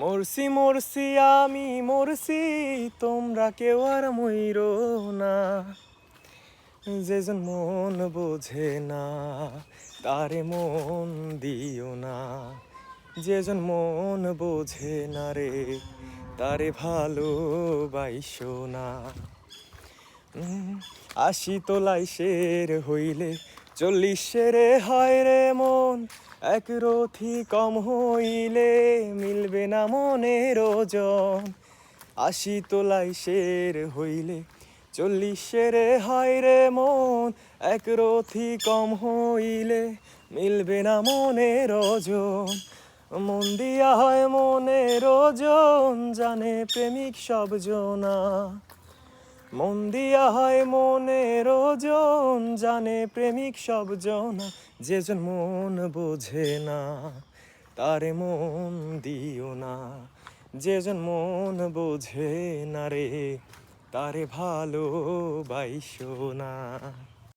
মরছি মরছি আমি মরছি, তোমরা কেউ আর মইরো না। যেজন মন বোঝে না তারে মন দিও না। যেজন মন বোঝে না রে তারে ভালোবাইসো না। আশি তোলাই শের হইলে 40 হয় রে মন। এক রথি কম হইলে মিলবে না মনের ওজন। আশি তোলাই শের হইলে 40 হয় রে মন। এক রথি কম হইলে মিলবে না মনের ওজন। মন দিয়া হয় মনের ওজন, জানে প্রেমিক সব জনা। মন দিয়া হয় মনের ওজন, জানে প্রেমিক সব জনা। যেজন মন বোঝে না তারে মন দিও না। যেজন মন বোঝে না রে তারে ভালোবাইসো না।